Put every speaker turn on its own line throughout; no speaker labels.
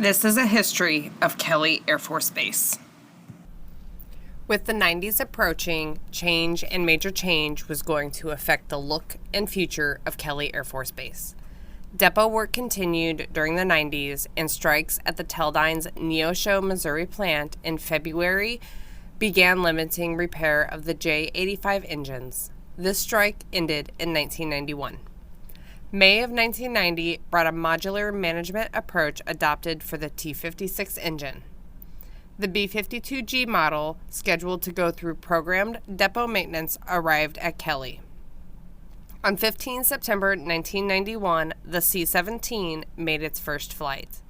This is a history of Kelly Air Force Base. With the 90s approaching, change and major change was going to affect the look and future of Kelly Air Force Base. Depot work continued during the 90s, and strikes at the Teledyne's Neosho, Missouri plant in February began limiting repair of the J-85 engines. This strike ended in 1991. May of 1990 brought a modular management approach adopted for the T-56 engine. The B-52G model, scheduled to go through programmed depot maintenance, arrived at Kelly. On 15 September 1991, the C-17 made its first flight.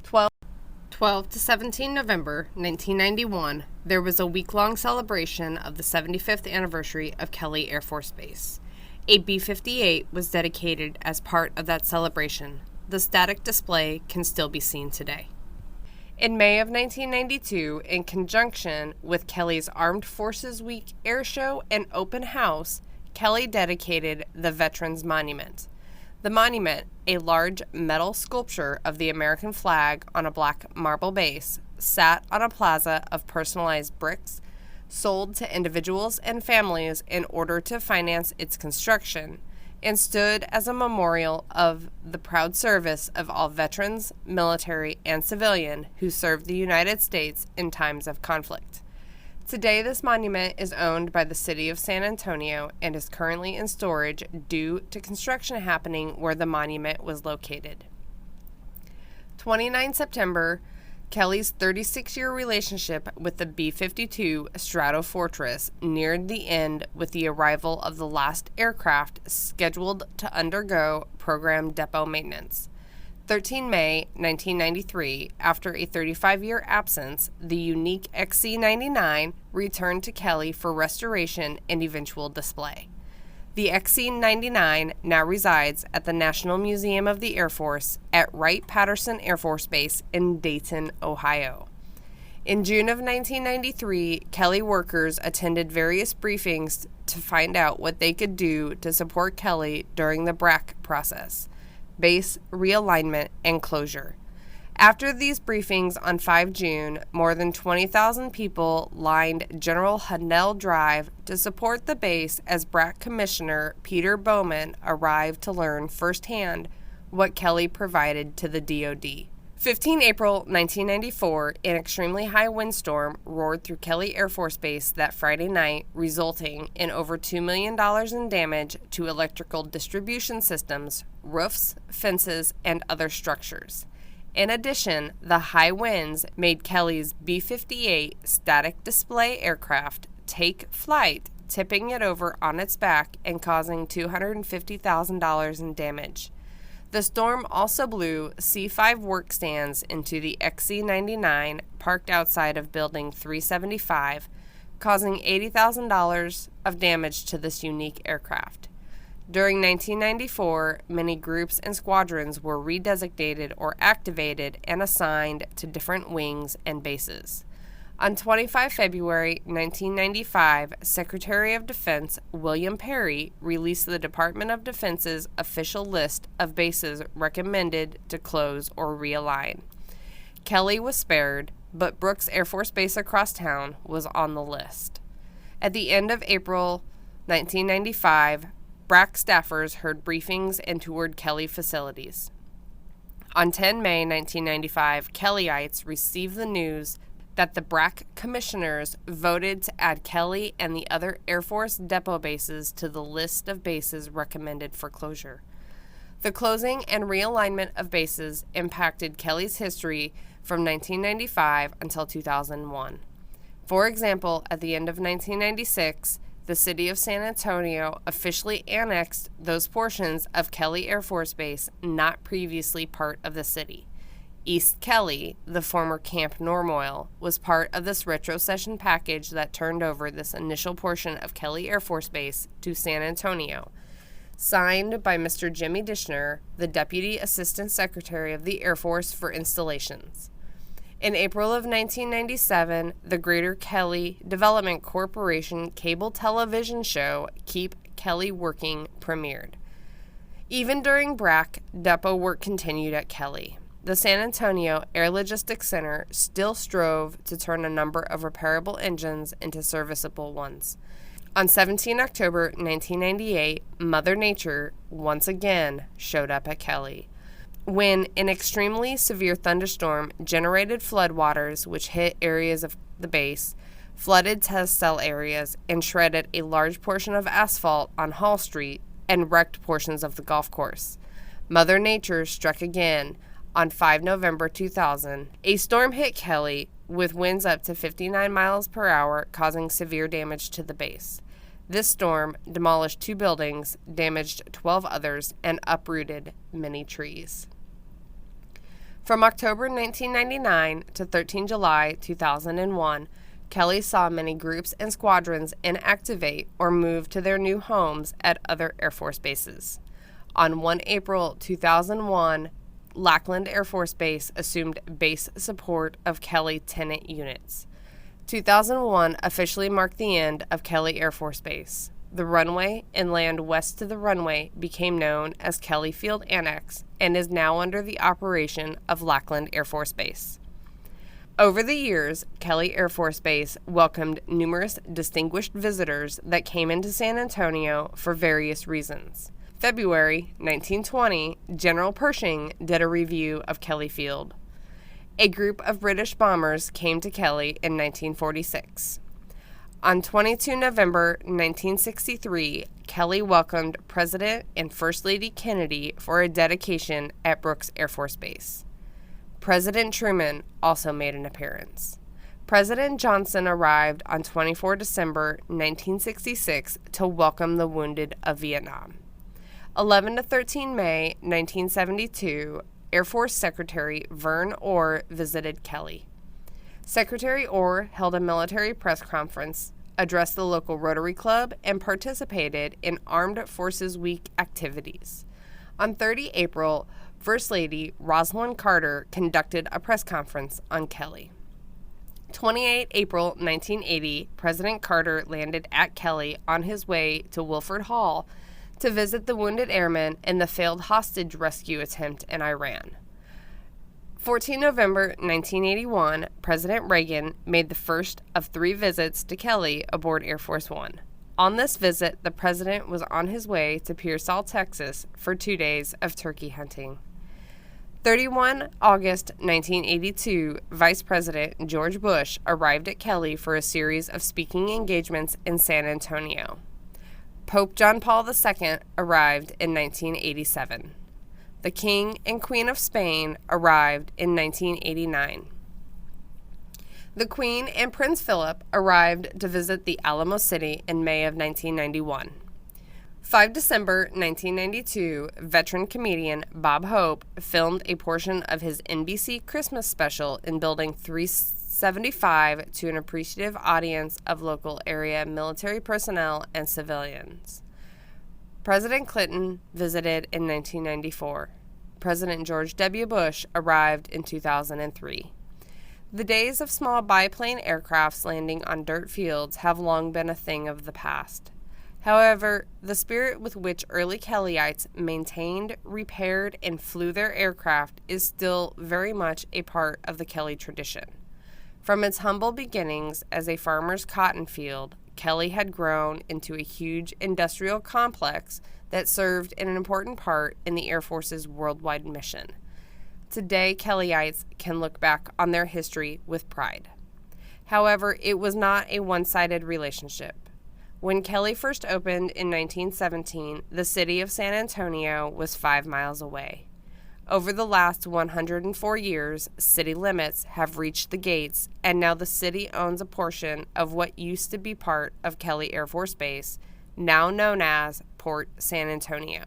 12 to 17 November 1991, there was a week-long celebration of the 75th anniversary of Kelly Air Force Base. A B-58 was dedicated as part of that celebration. The static display can still be seen today. In May of 1992, in conjunction with Kelly's Armed Forces Week Air Show and Open House, Kelly dedicated the Veterans Monument. The monument, a large metal sculpture of the American flag on a black marble base, sat on a plaza of personalized bricks sold to individuals and families in order to finance its construction, and stood as a memorial of the proud service of all veterans, military, and civilian who served the United States in times of conflict. Today, this monument is owned by the city of San Antonio and is currently in storage due to construction happening where the monument was located. 29 September, Kelly's 36-year relationship with the B-52 Stratofortress neared the end with the arrival of the last aircraft scheduled to undergo program depot maintenance. 13 May 1993, after a 35-year absence, the unique XC-99 returned to Kelly for restoration and eventual display. The XC-99 now resides at the National Museum of the Air Force at Wright-Patterson Air Force Base in Dayton, Ohio. In June of 1993, Kelly workers attended various briefings to find out what they could do to support Kelly during the BRAC process, base realignment and closure. After these briefings on 5 June, more than 20,000 people lined General Hunnell Drive to support the base as BRAC Commissioner Peter Bowman arrived to learn firsthand what Kelly provided to the DoD. 15 April 1994, an extremely high windstorm roared through Kelly Air Force Base that Friday night, resulting in over $2 million in damage to electrical distribution systems, roofs, fences, and other structures. In addition, the high winds made Kelly's B-58 static display aircraft take flight, tipping it over on its back and causing $250,000 in damage. The storm also blew C-5 work stands into the XC-99 parked outside of Building 375, causing $80,000 of damage to this unique aircraft. During 1994, many groups and squadrons were redesignated or activated and assigned to different wings and bases. On 25 February 1995, Secretary of Defense William Perry released the Department of Defense's official list of bases recommended to close or realign. Kelly was spared, but Brooks Air Force Base across town was on the list. At the end of April 1995, BRAC staffers heard briefings and toured Kelly facilities. On 10 May 1995, Kellyites received the news that the BRAC commissioners voted to add Kelly and the other Air Force depot bases to the list of bases recommended for closure. The closing and realignment of bases impacted Kelly's history from 1995 until 2001. For example, at the end of 1996, the city of San Antonio officially annexed those portions of Kelly Air Force Base not previously part of the city. East Kelly, the former Camp Normoil, was part of this retrocession package that turned over this initial portion of Kelly Air Force Base to San Antonio, signed by Mr. Jimmy Dishner, the Deputy Assistant Secretary of the Air Force for Installations. In April of 1997, the Greater Kelly Development Corporation cable television show Keep Kelly Working premiered. Even during BRAC, depot work continued at Kelly. the San Antonio Air Logistics Center still strove to turn a number of repairable engines into serviceable ones. On 17 October 1998, Mother Nature once again showed up at Kelly, when an extremely severe thunderstorm generated floodwaters which hit areas of the base, flooded test cell areas, and shredded a large portion of asphalt on Hall Street and wrecked portions of the golf course. Mother Nature struck again on 5 November 2000. A storm hit Kelly with winds up to 59 miles per hour, causing severe damage to the base. This storm demolished 2 buildings, damaged 12 others, and uprooted many trees. From October 1999 to 13 July 2001, Kelly saw many groups and squadrons inactivate or move to their new homes at other Air Force bases. On 1 April 2001, Lackland Air Force Base assumed base support of Kelly tenant units. 2001 officially marked the end of Kelly Air Force Base. The runway and land west to the runway became known as Kelly Field Annex and is now under the operation of Lackland Air Force Base. Over the years, Kelly Air Force Base welcomed numerous distinguished visitors that came into San Antonio for various reasons. February 1920, General Pershing did a review of Kelly Field. A group of British bombers came to Kelly in 1946. On 22 November 1963, Kelly welcomed President and First Lady Kennedy for a dedication at Brooks Air Force Base. President Truman also made an appearance. President Johnson arrived on 24 December 1966 to welcome the wounded of Vietnam. 11 to 13 May 1972, Air Force Secretary Vern Orr visited Kelly. Secretary Orr held a military press conference, addressed the local Rotary Club, and participated in Armed Forces Week activities. On 30 April, First Lady Rosalind Carter conducted a press conference on Kelly. 28 April 1980, President Carter landed at Kelly on his way to Wilford Hall to visit the wounded airmen in the failed hostage rescue attempt in Iran. 14 November 1981, President Reagan made the first of 3 visits to Kelly aboard Air Force One. On this visit, the president was on his way to Pearsall, Texas, for 2 days of turkey hunting. 31 August 1982, Vice President George Bush arrived at Kelly for a series of speaking engagements in San Antonio. Pope John Paul II arrived in 1987. The King and Queen of Spain arrived in 1989. The Queen and Prince Philip arrived to visit the Alamo City in May of 1991. 5 December 1992, veteran comedian Bob Hope filmed a portion of his NBC Christmas special in Building 375 to an appreciative audience of local area military personnel and civilians. President Clinton visited in 1994. President George W. Bush arrived in 2003. The days of small biplane aircrafts landing on dirt fields have long been a thing of the past. However, the spirit with which early Kellyites maintained, repaired, and flew their aircraft is still very much a part of the Kelly tradition. From its humble beginnings as a farmer's cotton field, Kelly had grown into a huge industrial complex that served an important part in the Air Force's worldwide mission. Today, Kellyites can look back on their history with pride. However, it was not a one-sided relationship. When Kelly first opened in 1917, the city of San Antonio was 5 miles away. Over the last 104 years, city limits have reached the gates, and now the city owns a portion of what used to be part of Kelly Air Force Base, now known as Port San Antonio.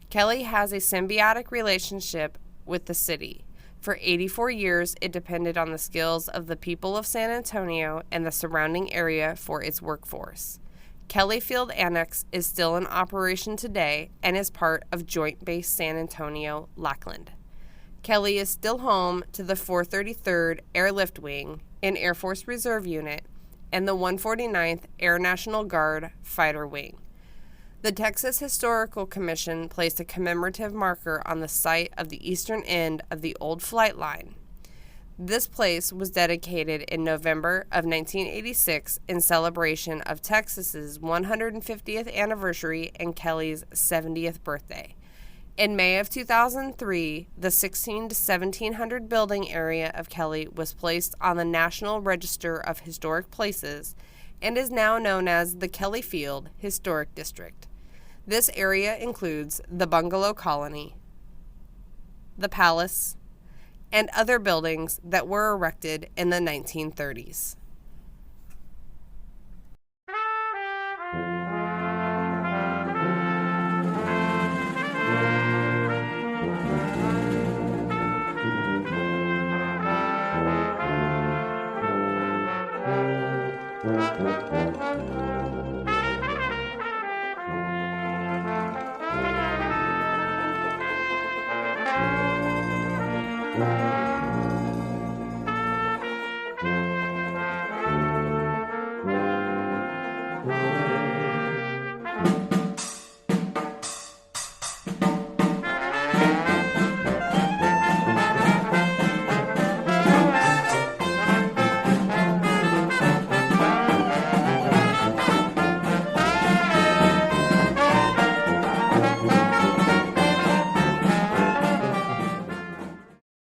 Kelly has a symbiotic relationship with the city. For 84 years, it depended on the skills of the people of San Antonio and the surrounding area for its workforce. Kelly Field Annex is still in operation today and is part of Joint Base San Antonio, Lackland. Kelly is still home to the 433rd Airlift Wing, an Air Force Reserve unit, and the 149th Air National Guard Fighter Wing. The Texas Historical Commission placed a commemorative marker on the site of the eastern end of the old flight line. This place was dedicated in November of 1986 in celebration of Texas's 150th anniversary and Kelly's 70th birthday. In May of 2003, the 16 to 1700 building area of Kelly was placed on the National Register of Historic Places and is now known as the Kelly Field Historic District. This area includes the Bungalow Colony, the Palace, and other buildings that were erected in the 1930s.